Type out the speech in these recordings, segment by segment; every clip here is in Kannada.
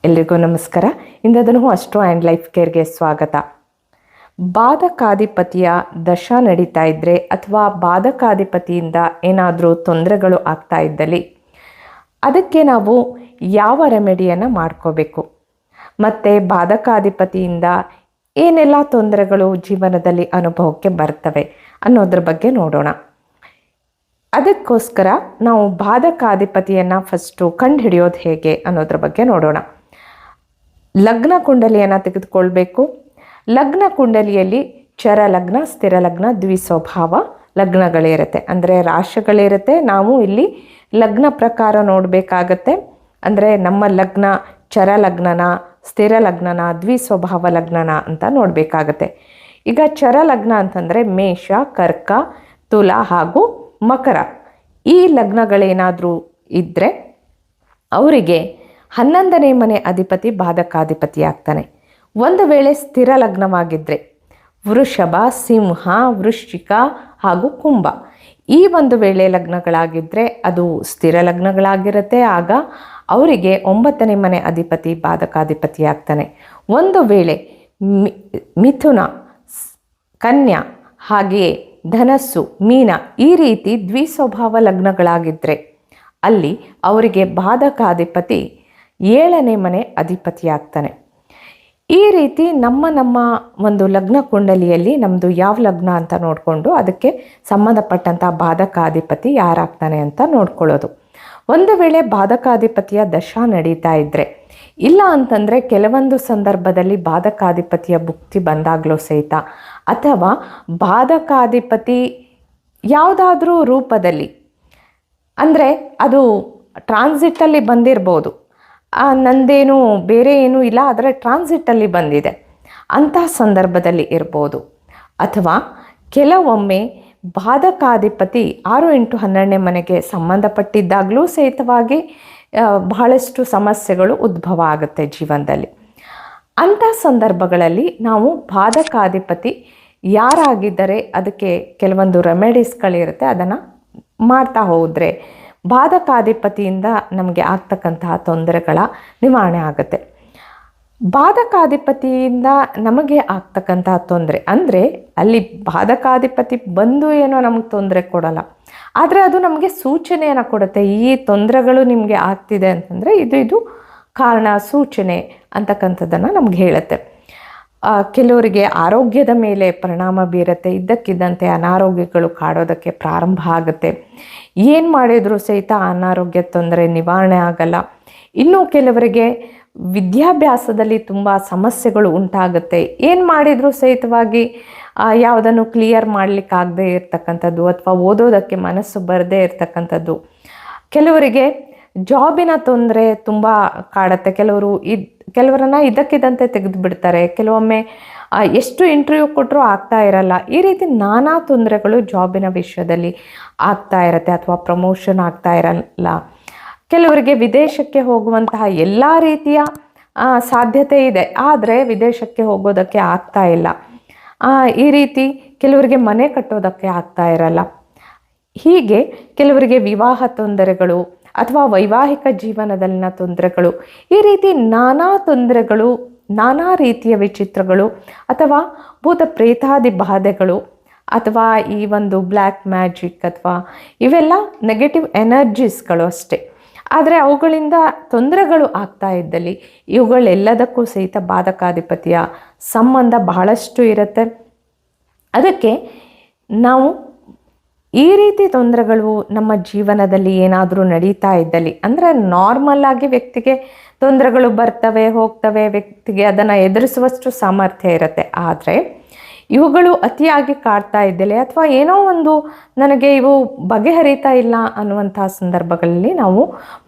ಎಲ್ರಿಗೂ ನಮಸ್ಕಾರ. ಇಂದದನ್ನು ಅಸ್ಟ್ರೋ ಆ್ಯಂಡ್ ಲೈಫ್ ಕೇರ್ಗೆ ಸ್ವಾಗತ. ಬಾಧಕಾಧಿಪತಿಯ ದಶ ನಡೀತಾ ಇದ್ದರೆ ಅಥವಾ ಬಾಧಕಾಧಿಪತಿಯಿಂದ ಏನಾದರೂ ತೊಂದರೆಗಳು ಆಗ್ತಾ ಇದ್ದಲ್ಲಿ ಅದಕ್ಕೆ ನಾವು ಯಾವ ರೆಮಿಡಿಯನ್ನು ಮಾಡ್ಕೋಬೇಕು ಮತ್ತು ಬಾಧಕಾಧಿಪತಿಯಿಂದ ಏನೆಲ್ಲ ತೊಂದರೆಗಳು ಜೀವನದಲ್ಲಿ ಅನುಭವಕ್ಕೆ ಬರ್ತವೆ ಅನ್ನೋದ್ರ ಬಗ್ಗೆ ನೋಡೋಣ. ಅದಕ್ಕೋಸ್ಕರ ನಾವು ಬಾಧಕಾಧಿಪತಿಯನ್ನು ಫಸ್ಟು ಕಂಡುಹಿಡಿಯೋದು ಹೇಗೆ ಅನ್ನೋದ್ರ ಬಗ್ಗೆ ನೋಡೋಣ. ಲಗ್ನ ಕುಂಡಲಿಯನ್ನು ತೆಗೆದುಕೊಳ್ಬೇಕು. ಲಗ್ನ ಕುಂಡಲಿಯಲ್ಲಿ ಚರ ಲಗ್ನ, ಸ್ಥಿರ ಲಗ್ನ, ದ್ವಿಸ್ವಭಾವ ಲಗ್ನಗಳಿರುತ್ತೆ, ಅಂದರೆ ರಾಶಿಗಳಿರುತ್ತೆ. ನಾವು ಇಲ್ಲಿ ಲಗ್ನ ಪ್ರಕಾರ ನೋಡಬೇಕಾಗತ್ತೆ. ಅಂದರೆ ನಮ್ಮ ಲಗ್ನ ಚರ ಲಗ್ನನ, ಸ್ಥಿರ ಲಗ್ನನ, ದ್ವಿಸ್ವಭಾವ ಲಗ್ನನ ಅಂತ ನೋಡಬೇಕಾಗತ್ತೆ. ಈಗ ಚರ ಲಗ್ನ ಅಂತಂದರೆ ಮೇಷ, ಕರ್ಕ, ತುಲ ಹಾಗೂ ಮಕರ ಈ ಲಗ್ನಗಳೇನಾದರೂ ಇದ್ದರೆ ಅವರಿಗೆ 11ನೇ ಮನೆ ಅಧಿಪತಿ ಬಾಧಕಾಧಿಪತಿ ಆಗ್ತಾನೆ. ಒಂದು ವೇಳೆ ಸ್ಥಿರ ಲಗ್ನವಾಗಿದ್ದರೆ ವೃಷಭ, ಸಿಂಹ, ವೃಶ್ಚಿಕ ಹಾಗೂ ಕುಂಭ ಈ ಒಂದು ವೇಳೆ ಲಗ್ನಗಳಾಗಿದ್ದರೆ ಅದು ಸ್ಥಿರ ಲಗ್ನಗಳಾಗಿರುತ್ತೆ. ಆಗ ಅವರಿಗೆ 9ನೇ ಮನೆ ಅಧಿಪತಿ ಬಾಧಕಾಧಿಪತಿ ಆಗ್ತಾನೆ. ಒಂದು ವೇಳೆ ಮಿಥುನ, ಕನ್ಯಾ ಹಾಗೆಯೇ ಧನಸ್ಸು, ಮೀನ ಈ ರೀತಿ ದ್ವಿಸ್ವಭಾವ ಲಗ್ನಗಳಾಗಿದ್ದರೆ ಅಲ್ಲಿ ಅವರಿಗೆ ಬಾಧಕಾಧಿಪತಿ 7ನೇ ಮನೆ ಅಧಿಪತಿ ಆಗ್ತಾನೆ. ಈ ರೀತಿ ನಮ್ಮ ಒಂದು ಲಗ್ನ ಕುಂಡಲಿಯಲ್ಲಿ ನಮ್ಮದು ಯಾವ ಲಗ್ನ ಅಂತ ನೋಡಿಕೊಂಡು ಅದಕ್ಕೆ ಸಂಬಂಧಪಟ್ಟಂಥ ಬಾಧಕಾಧಿಪತಿ ಯಾರಾಗ್ತಾನೆ ಅಂತ ನೋಡ್ಕೊಳ್ಳೋದು. ಒಂದು ವೇಳೆ ಬಾಧಕಾಧಿಪತಿಯ ದಶ ನಡೀತಾ ಇದ್ದರೆ, ಇಲ್ಲ ಅಂತಂದರೆ ಕೆಲವೊಂದು ಸಂದರ್ಭದಲ್ಲಿ ಬಾಧಕಾಧಿಪತಿಯ ಭುಕ್ತಿ ಬಂದಾಗಲೂ ಸಹಿತ ಅಥವಾ ಬಾಧಕಾಧಿಪತಿ ಯಾವುದಾದ್ರೂ ರೂಪದಲ್ಲಿ, ಅಂದರೆ ಅದು ಟ್ರಾನ್ಸಿಟ್ಟಲ್ಲಿ ಬಂದಿರ್ಬೋದು, ನಂದೇನು ಬೇರೆ ಏನೂ ಇಲ್ಲ ಆದರೆ ಟ್ರಾನ್ಸಿಟ್ಟಲ್ಲಿ ಬಂದಿದೆ ಅಂಥ ಸಂದರ್ಭದಲ್ಲಿ ಇರ್ಬೋದು. ಅಥವಾ ಕೆಲವೊಮ್ಮೆ ಬಾಧಕಾಧಿಪತಿ 6, 8, 12ನೇ ಮನೆಗೆ ಸಂಬಂಧಪಟ್ಟಿದ್ದಾಗಲೂ ಸಹಿತವಾಗಿ ಬಹಳಷ್ಟು ಸಮಸ್ಯೆಗಳು ಉದ್ಭವ ಆಗುತ್ತೆ ಜೀವನದಲ್ಲಿ. ಅಂಥ ಸಂದರ್ಭಗಳಲ್ಲಿ ನಾವು ಬಾಧಕಾಧಿಪತಿ ಯಾರಾಗಿದ್ದರೆ ಅದಕ್ಕೆ ಕೆಲವೊಂದು ರೆಮಿಡೀಸ್ಗಳಿರುತ್ತೆ, ಅದನ್ನು ಮಾಡ್ತಾ ಹೋದರೆ ಬಾಧಕಾಧಿಪತಿಯಿಂದ ನಮಗೆ ಆಗ್ತಕ್ಕಂತಹ ತೊಂದರೆಗಳ ನಿವಾರಣೆ ಆಗುತ್ತೆ. ಬಾಧಕಾಧಿಪತಿಯಿಂದ ನಮಗೆ ಆಗ್ತಕ್ಕಂತಹ ತೊಂದರೆ ಅಂದರೆ ಅಲ್ಲಿ ಬಾಧಕಾಧಿಪತಿ ಬಂದು ಏನೋ ನಮಗೆ ತೊಂದರೆ ಕೊಡಲ್ಲ, ಆದರೆ ಅದು ನಮಗೆ ಸೂಚನೆಯನ್ನು ಕೊಡುತ್ತೆ. ಈ ತೊಂದರೆಗಳು ನಿಮಗೆ ಆಗ್ತಿದೆ ಅಂತಂದರೆ ಇದು ಕಾರಣ, ಸೂಚನೆ ಅಂತಕ್ಕಂಥದ್ದನ್ನು ನಮ್ಗೆ ಹೇಳುತ್ತೆ. ಕೆಲವರಿಗೆ ಆರೋಗ್ಯದ ಮೇಲೆ ಪರಿಣಾಮ ಬೀರುತ್ತೆ. ಇದ್ದಕ್ಕಿದ್ದಂತೆ ಅನಾರೋಗ್ಯಗಳು ಕಾಡೋದಕ್ಕೆ ಪ್ರಾರಂಭ ಆಗುತ್ತೆ. ಏನು ಮಾಡಿದರೂ ಸಹಿತ ಅನಾರೋಗ್ಯ ತೊಂದರೆ ನಿವಾರಣೆ ಆಗಲ್ಲ. ಇನ್ನು ಕೆಲವರಿಗೆ ವಿದ್ಯಾಭ್ಯಾಸದಲ್ಲಿ ತುಂಬ ಸಮಸ್ಯೆಗಳು ಉಂಟಾಗುತ್ತೆ. ಏನು ಮಾಡಿದರೂ ಸಹಿತವಾಗಿ ಯಾವುದನ್ನು ಕ್ಲಿಯರ್ ಮಾಡಲಿಕ್ಕಾಗದೇ ಇರತಕ್ಕಂಥದ್ದು ಅಥವಾ ಓದೋದಕ್ಕೆ ಮನಸ್ಸು ಬರದೇ ಇರತಕ್ಕಂಥದ್ದು. ಕೆಲವರಿಗೆ ಜಾಬಿನ ತೊಂದರೆ ತುಂಬ ಕಾಡುತ್ತೆ. ಕೆಲವರನ್ನು ಇದ್ದಕ್ಕಿದ್ದಂತೆ ತೆಗೆದು ಬಿಡ್ತಾರೆ. ಕೆಲವೊಮ್ಮೆ ಎಷ್ಟು ಇಂಟರ್ವ್ಯೂ ಕೊಟ್ಟರೂ ಆಗ್ತಾ ಇರಲ್ಲ. ಈ ರೀತಿ ನಾನಾ ತೊಂದರೆಗಳು ಜಾಬಿನ ವಿಷಯದಲ್ಲಿ ಆಗ್ತಾ ಇರುತ್ತೆ ಅಥವಾ ಪ್ರಮೋಷನ್ ಆಗ್ತಾ ಇರಲ್ಲ. ಕೆಲವರಿಗೆ ವಿದೇಶಕ್ಕೆ ಹೋಗುವಂತಹ ಎಲ್ಲ ರೀತಿಯ ಸಾಧ್ಯತೆ ಇದೆ, ಆದರೆ ವಿದೇಶಕ್ಕೆ ಹೋಗೋದಕ್ಕೆ ಆಗ್ತಾ ಇಲ್ಲ. ಈ ರೀತಿ ಕೆಲವರಿಗೆ ಮನೆ ಕಟ್ಟೋದಕ್ಕೆ ಆಗ್ತಾ ಇರಲ್ಲ. ಹೀಗೆ ಕೆಲವರಿಗೆ ವಿವಾಹ ತೊಂದರೆಗಳು ಅಥವಾ ವೈವಾಹಿಕ ಜೀವನದಲ್ಲಿನ ತೊಂದರೆಗಳು, ಈ ರೀತಿ ನಾನಾ ತೊಂದರೆಗಳು, ನಾನಾ ರೀತಿಯ ವಿಚಿತ್ರಗಳು ಅಥವಾ ಭೂತ ಪ್ರೇತಾದಿ ಬಾಧೆಗಳು ಅಥವಾ ಈ ಒಂದು ಬ್ಲ್ಯಾಕ್ ಮ್ಯಾಜಿಕ್ ಅಥವಾ ಇವೆಲ್ಲ ನೆಗೆಟಿವ್ ಎನರ್ಜೀಸ್ಗಳು ಅಷ್ಟೇ. ಆದರೆ ಅವುಗಳಿಂದ ತೊಂದರೆಗಳು ಆಗ್ತಾ ಇದ್ದಲ್ಲಿ ಇವುಗಳೆಲ್ಲದಕ್ಕೂ ಸಹಿತ ಬಾಧಕಾಧಿಪತಿಯ ಸಂಬಂಧ ಬಹಳಷ್ಟು ಇರುತ್ತೆ. ಅದಕ್ಕೆ ನಾವು ಈ ರೀತಿ ತೊಂದರೆಗಳು ನಮ್ಮ ಜೀವನದಲ್ಲಿ ಏನಾದರೂ ನಡೀತಾ ಇದ್ದಲ್ಲಿ, ಅಂದರೆ ನಾರ್ಮಲ್ಲಾಗಿ ವ್ಯಕ್ತಿಗೆ ತೊಂದರೆಗಳು ಬರ್ತವೆ ಹೋಗ್ತವೆ, ವ್ಯಕ್ತಿಗೆ ಅದನ್ನು ಎದುರಿಸುವಷ್ಟು ಸಾಮರ್ಥ್ಯ ಇರುತ್ತೆ. ಆದರೆ ಇವುಗಳು ಅತಿಯಾಗಿ ಕಾಡ್ತಾ ಇದ್ದಲ್ಲಿ ಅಥವಾ ಏನೋ ಒಂದು ನನಗೆ ಇವು ಬಗೆಹರಿತಾ ಇಲ್ಲ ಅನ್ನುವಂಥ ಸಂದರ್ಭಗಳಲ್ಲಿ ನಾವು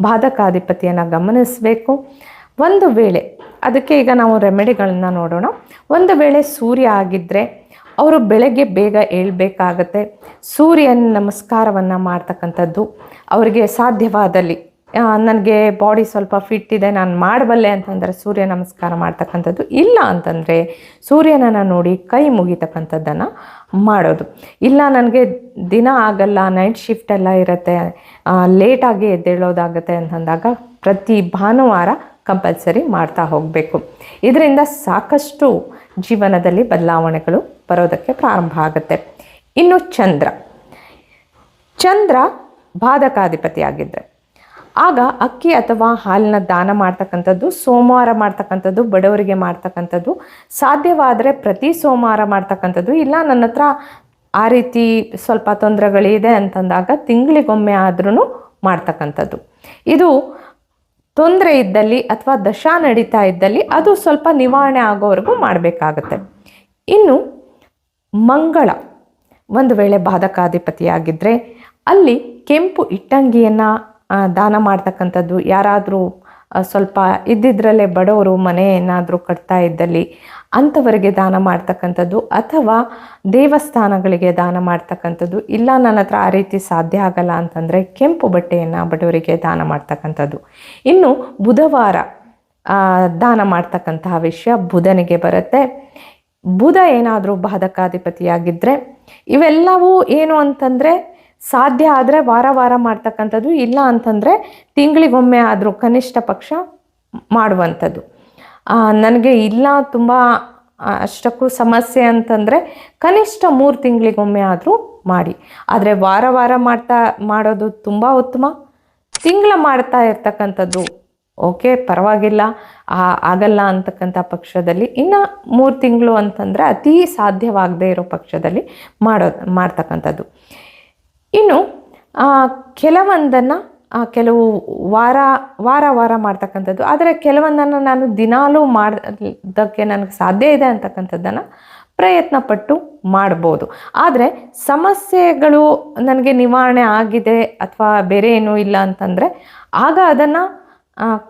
ಬಾಧಕಾಧಿಪತಿಯನ್ನು ಗಮನಿಸಬೇಕು. ಒಂದು ವೇಳೆ ಅದಕ್ಕೆ ಈಗ ನಾವು ರೆಮಿಡಿಗಳನ್ನ ನೋಡೋಣ. ಒಂದು ವೇಳೆ ಸೂರ್ಯ ಆಗಿದ್ದರೆ ಅವರು ಬೆಳಗ್ಗೆ ಬೇಗ ಏಳಬೇಕಾಗತ್ತೆ. ಸೂರ್ಯನ ನಮಸ್ಕಾರವನ್ನು ಮಾಡ್ತಕ್ಕಂಥದ್ದು ಅವರಿಗೆ ಸಾಧ್ಯವಾದಲ್ಲಿ, ನನಗೆ ಬಾಡಿ ಸ್ವಲ್ಪ ಫಿಟ್ ಇದೆ ನಾನು ಮಾಡಬಲ್ಲೆ ಅಂತಂದರೆ ಸೂರ್ಯ ನಮಸ್ಕಾರ ಮಾಡ್ತಕ್ಕಂಥದ್ದು. ಇಲ್ಲ ಅಂತಂದರೆ ಸೂರ್ಯನನ್ನು ನೋಡಿ ಕೈ ಮುಗಿತಕ್ಕಂಥದ್ದನ್ನು ಮಾಡೋದು. ಇಲ್ಲ ನನಗೆ ದಿನ ಆಗಲ್ಲ, ನೈಟ್ ಶಿಫ್ಟ್ ಎಲ್ಲ ಇರುತ್ತೆ, ಲೇಟಾಗಿ ಎದ್ದೇಳೋದಾಗುತ್ತೆ ಅಂತಂದಾಗ ಪ್ರತಿ ಭಾನುವಾರ ಕಂಪಲ್ಸರಿ ಮಾಡ್ತಾ ಹೋಗಬೇಕು. ಇದರಿಂದ ಸಾಕಷ್ಟು ಜೀವನದಲ್ಲಿ ಬದಲಾವಣೆಗಳು ಬರೋದಕ್ಕೆ ಪ್ರಾರಂಭ ಆಗುತ್ತೆ. ಇನ್ನು ಚಂದ್ರ ಬಾಧಕಾಧಿಪತಿ ಆಗಿದ್ದರೆ ಆಗ ಅಕ್ಕಿ ಅಥವಾ ಹಾಲಿನ ದಾನ ಮಾಡ್ತಕ್ಕಂಥದ್ದು, ಸೋಮವಾರ ಮಾಡ್ತಕ್ಕಂಥದ್ದು, ಬಡವರಿಗೆ ಮಾಡ್ತಕ್ಕಂಥದ್ದು, ಸಾಧ್ಯವಾದರೆ ಪ್ರತಿ ಸೋಮವಾರ ಮಾಡ್ತಕ್ಕಂಥದ್ದು, ಇಲ್ಲ ನನ್ನ ಹತ್ರ ಆ ರೀತಿ ಸ್ವಲ್ಪ ತೊಂದರೆಗಳಿದೆ ಅಂತಂದಾಗ ತಿಂಗಳಿಗೊಮ್ಮೆ ಆದ್ರೂ ಮಾಡ್ತಕ್ಕಂಥದ್ದು. ಇದು ತೊಂದರೆ ಇದ್ದಲ್ಲಿ ಅಥವಾ ದಶಾ ನಡೀತಾ ಇದ್ದಲ್ಲಿ ಅದು ಸ್ವಲ್ಪ ನಿವಾರಣೆ ಆಗೋವರೆಗೂ ಮಾಡಬೇಕಾಗತ್ತೆ. ಇನ್ನು ಮಂಗಳ ಒಂದು ವೇಳೆ ಬಾಧಕಾಧಿಪತಿಯಾಗಿದ್ದರೆ ಅಲ್ಲಿ ಕೆಂಪು ಇಟ್ಟಂಗಿಯನ್ನು ದಾನ ಮಾಡ್ತಕ್ಕಂಥದ್ದು, ಯಾರಾದರೂ ಸ್ವಲ್ಪ ಇದ್ದಿದ್ರಲ್ಲೇ ಬಡವರು ಮನೆ ಏನಾದರೂ ಕಟ್ತಾ ಇದ್ದಲ್ಲಿ ಅಂಥವರಿಗೆ ದಾನ ಮಾಡ್ತಕ್ಕಂಥದ್ದು, ಅಥವಾ ದೇವಸ್ಥಾನಗಳಿಗೆ ದಾನ ಮಾಡ್ತಕ್ಕಂಥದ್ದು, ಇಲ್ಲ ನನ್ನ ಹತ್ರ ಆ ರೀತಿ ಸಾಧ್ಯ ಆಗಲ್ಲ ಅಂತಂದರೆ ಕೆಂಪು ಬಟ್ಟೆಯನ್ನು ಬಡವರಿಗೆ ದಾನ ಮಾಡ್ತಕ್ಕಂಥದ್ದು. ಇನ್ನು ಬುಧವಾರ ದಾನ ಮಾಡ್ತಕ್ಕಂತಹ ವಿಷಯ ಬುಧನಿಗೆ ಬರುತ್ತೆ. ಬುಧ ಏನಾದರೂ ಬಾಧಕಾಧಿಪತಿಯಾಗಿದ್ದರೆ ಇವೆಲ್ಲವೂ ಏನು ಅಂತಂದರೆ ಸಾಧ್ಯ ಆದರೆ ವಾರ ಮಾಡ್ತಕ್ಕಂಥದ್ದು, ಇಲ್ಲ ಅಂತಂದರೆ ತಿಂಗಳಿಗೊಮ್ಮೆ ಆದರೂ ಕನಿಷ್ಠ ಪಕ್ಷ ಮಾಡುವಂಥದ್ದು. ನನಗೆ ಇಲ್ಲ ತುಂಬ ಅಷ್ಟಕ್ಕೂ ಸಮಸ್ಯೆ ಅಂತಂದರೆ ಕನಿಷ್ಠ 3 ತಿಂಗಳಿಗೊಮ್ಮೆ ಆದರೂ ಮಾಡಿ. ಆದರೆ ವಾರ ಮಾಡೋದು ತುಂಬ ಉತ್ತಮ. ತಿಂಗಳ ಮಾಡ್ತಾ ಇರ್ತಕ್ಕಂಥದ್ದು ಓಕೆ, ಪರವಾಗಿಲ್ಲ, ಆಗಲ್ಲ ಅಂತಕ್ಕಂಥ ಪಕ್ಷದಲ್ಲಿ ಇನ್ನು 3 ತಿಂಗಳು ಅಂತಂದರೆ ಅತಿ ಸಾಧ್ಯವಾಗದೇ ಇರೋ ಪಕ್ಷದಲ್ಲಿ ಮಾಡ್ತಕ್ಕಂಥದ್ದು. ಇನ್ನು ಕೆಲವೊಂದನ್ನು ಕೆಲವು ವಾರ ಮಾಡ್ತಕ್ಕಂಥದ್ದು, ಆದರೆ ಕೆಲವೊಂದನ್ನು ನಾನು ದಿನಾಲೂ ಮಾಡೋದಕ್ಕೆ ನನಗೆ ಸಾಧ್ಯ ಇದೆ ಅಂತಕ್ಕಂಥದ್ದನ್ನು ಪ್ರಯತ್ನಪಟ್ಟು ಮಾಡ್ಬೋದು. ಆದರೆ ಸಮಸ್ಯೆಗಳು ನನಗೆ ನಿವಾರಣೆ ಆಗಿದೆ ಅಥವಾ ಬೇರೆ ಏನೂ ಇಲ್ಲ ಅಂತಂದರೆ ಆಗ ಅದನ್ನು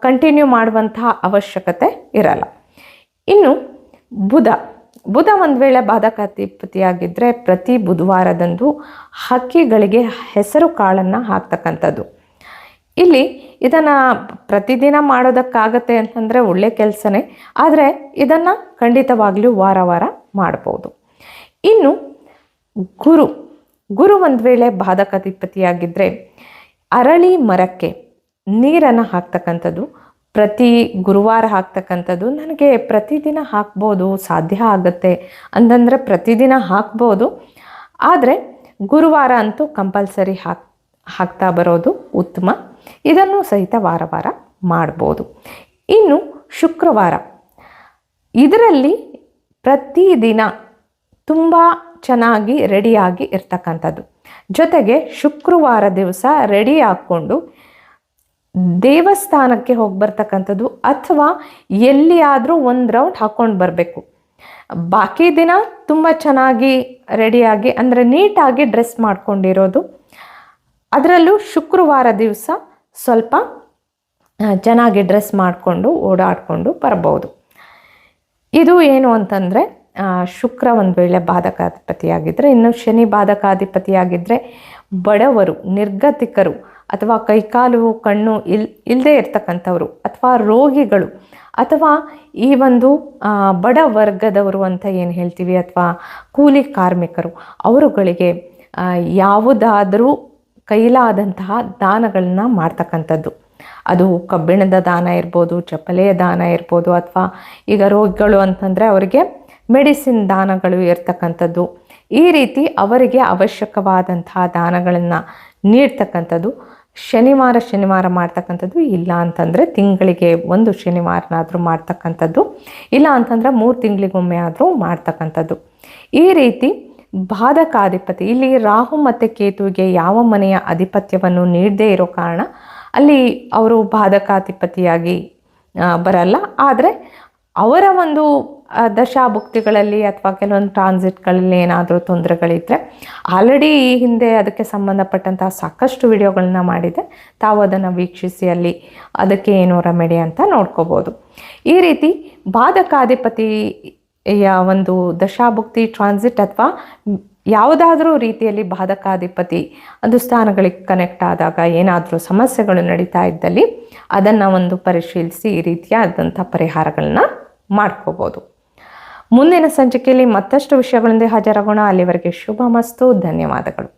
ಕಂಟಿನ್ಯೂ ಮಾಡುವಂತಹ ಅವಶ್ಯಕತೆ ಇರಲ್ಲ. ಇನ್ನು ಬುಧ ಒಂದು ವೇಳೆ ಬಾಧಕಾಧಿಪತಿಯಾಗಿದ್ದರೆ ಪ್ರತಿ ಬುಧವಾರದಂದು ಹಕ್ಕಿಗಳಿಗೆ ಹೆಸರು ಕಾಳನ್ನು ಹಾಕ್ತಕ್ಕಂಥದ್ದು. ಇಲ್ಲಿ ಇದನ್ನು ಪ್ರತಿದಿನ ಮಾಡೋದಕ್ಕಾಗತ್ತೆ ಅಂತಂದರೆ ಒಳ್ಳೆ ಕೆಲಸನೇ, ಆದರೆ ಇದನ್ನು ಖಂಡಿತವಾಗ್ಲೂ ವಾರ ಮಾಡ್ಬೋದು. ಇನ್ನು ಗುರು ಒಂದು ವೇಳೆ ಬಾಧಕಾಧಿಪತಿಯಾಗಿದ್ದರೆ ಅರಳಿ ಮರಕ್ಕೆ ನೀರನ್ನು ಹಾಕ್ತಕ್ಕಂಥದ್ದು, ಪ್ರತಿ ಗುರುವಾರ ಹಾಕ್ತಕ್ಕಂಥದ್ದು. ನನಗೆ ಪ್ರತಿದಿನ ಹಾಕ್ಬೋದು, ಸಾಧ್ಯ ಆಗುತ್ತೆ ಅಂತಂದರೆ ಪ್ರತಿದಿನ ಹಾಕ್ಬೋದು, ಆದರೆ ಗುರುವಾರ ಅಂತೂ ಕಂಪಲ್ಸರಿ ಹಾಕ್ತಾ ಬರೋದು ಉತ್ತಮ. ಇದನ್ನು ಸಹಿತ ವಾರ ಮಾಡ್ಬೋದು. ಇನ್ನು ಶುಕ್ರವಾರ, ಇದರಲ್ಲಿ ಪ್ರತಿದಿನ ತುಂಬ ಚೆನ್ನಾಗಿ ರೆಡಿಯಾಗಿ ಇರ್ತಕ್ಕಂಥದ್ದು. ಜೊತೆಗೆ ಶುಕ್ರವಾರ ದಿವಸ ರೆಡಿ ಹಾಕ್ಕೊಂಡು ದೇವಸ್ಥಾನಕ್ಕೆ ಹೋಗಿ ಬರ್ತಕ್ಕಂಥದ್ದು, ಅಥವಾ ಎಲ್ಲಿಯಾದರೂ ಒಂದು ರೌಂಡ್ ಹಾಕ್ಕೊಂಡು ಬರಬೇಕು. ಬಾಕಿ ದಿನ ತುಂಬ ಚೆನ್ನಾಗಿ ರೆಡಿಯಾಗಿ ಅಂದರೆ ನೀಟಾಗಿ ಡ್ರೆಸ್ ಮಾಡ್ಕೊಂಡಿರೋದು, ಅದರಲ್ಲೂ ಶುಕ್ರವಾರ ದಿವಸ ಸ್ವಲ್ಪ ಚೆನ್ನಾಗಿ ಡ್ರೆಸ್ ಮಾಡಿಕೊಂಡು ಓಡಾಡಿಕೊಂಡು ಬರ್ಬೋದು. ಇದು ಏನು ಅಂತಂದರೆ ಶುಕ್ರ ಒಂದು ವೇಳೆ ಬಾಧಕಾಧಿಪತಿಯಾಗಿದ್ದರೆ. ಇನ್ನು ಶನಿ ಬಾಧಕಾಧಿಪತಿಯಾಗಿದ್ದರೆ ಬಡವರು, ನಿರ್ಗತಿಕರು, ಅಥವಾ ಕೈಕಾಲು ಕಣ್ಣು ಇಲ್ಲದೆ ಇರ್ತಕ್ಕಂಥವ್ರು, ಅಥವಾ ರೋಗಿಗಳು, ಅಥವಾ ಈ ಒಂದು ಬಡ ವರ್ಗದವರು ಅಂತ ಏನು ಹೇಳ್ತೀವಿ, ಅಥವಾ ಕೂಲಿ ಕಾರ್ಮಿಕರು, ಅವರುಗಳಿಗೆ ಯಾವುದಾದರೂ ಕೈಲಾದಂತಹ ದಾನಗಳನ್ನ ಮಾಡ್ತಕ್ಕಂಥದ್ದು. ಅದು ಕಬ್ಬಿಣದ ದಾನ ಇರ್ಬೋದು, ಚಪ್ಪಲೆಯ ದಾನ ಇರ್ಬೋದು, ಅಥವಾ ಈಗ ರೋಗಿಗಳು ಅಂತಂದರೆ ಅವರಿಗೆ ಮೆಡಿಸಿನ್ ದಾನಗಳು ಇರ್ತಕ್ಕಂಥದ್ದು. ಈ ರೀತಿ ಅವರಿಗೆ ಅವಶ್ಯಕವಾದಂತಹ ದಾನಗಳನ್ನು ನೀಡ್ತಕ್ಕಂಥದ್ದು. ಶನಿವಾರ ಮಾಡ್ತಕ್ಕಂಥದ್ದು, ಇಲ್ಲ ಅಂತಂದರೆ ತಿಂಗಳಿಗೆ 1 ಶನಿವಾರನಾದರೂ ಮಾಡ್ತಕ್ಕಂಥದ್ದು, ಇಲ್ಲ ಅಂತಂದರೆ 3 ತಿಂಗಳಿಗೊಮ್ಮೆ ಆದರೂ ಮಾಡ್ತಕ್ಕಂಥದ್ದು. ಈ ರೀತಿ ಬಾಧಕಾಧಿಪತಿ, ಇಲ್ಲಿ ರಾಹು ಮತ್ತು ಕೇತುವಿಗೆ ಯಾವ ಮನೆಯ ಅಧಿಪತ್ಯವನ್ನು ನೀಡದೇ ಇರೋ ಕಾರಣ ಅಲ್ಲಿ ಅವರು ಬಾಧಕಾಧಿಪತಿಯಾಗಿ ಬರಲ್ಲ. ಆದರೆ ಅವರ ಒಂದು ದಶಾಭುಕ್ತಿಗಳಲ್ಲಿ ಅಥವಾ ಕೆಲವೊಂದು ಟ್ರಾನ್ಸಿಟ್ಗಳಲ್ಲಿ ಏನಾದರೂ ತೊಂದರೆಗಳಿದ್ದರೆ ಆಲ್ರೆಡಿ ಈ ಹಿಂದೆ ಅದಕ್ಕೆ ಸಂಬಂಧಪಟ್ಟಂತಹ ಸಾಕಷ್ಟು ವಿಡಿಯೋಗಳನ್ನ ಮಾಡಿದೆ. ತಾವು ಅದನ್ನು ವೀಕ್ಷಿಸಿ ಅಲ್ಲಿ ಅದಕ್ಕೆ ಏನೋ ರೆಮಿಡಿ ಅಂತ ನೋಡ್ಕೋಬೋದು. ಈ ರೀತಿ ಬಾಧಕಾಧಿಪತಿಯ ಒಂದು ದಶಾಭುಕ್ತಿ, ಟ್ರಾನ್ಸಿಟ್ ಅಥವಾ ಯಾವುದಾದ್ರೂ ರೀತಿಯಲ್ಲಿ ಬಾಧಕಾಧಿಪತಿ ಅದು ಸ್ಥಾನಗಳಿಗೆ ಕನೆಕ್ಟ್ ಆದಾಗ ಏನಾದರೂ ಸಮಸ್ಯೆಗಳು ನಡೀತಾ ಇದ್ದಲ್ಲಿ ಅದನ್ನು ಒಂದು ಪರಿಶೀಲಿಸಿ ಈ ರೀತಿಯಾದಂಥ ಪರಿಹಾರಗಳನ್ನ ಮಾಡ್ಕೋಬೋದು. ಮುಂದಿನ ಸಂಚಿಕೆಯಲ್ಲಿ ಮತ್ತಷ್ಟು ವಿಷಯಗಳಿಂದ ಹಾಜರಾಗೋಣ. ಅಲ್ಲಿವರೆಗೆ ಶುಭ ಮಸ್ತು. ಧನ್ಯವಾದಗಳು.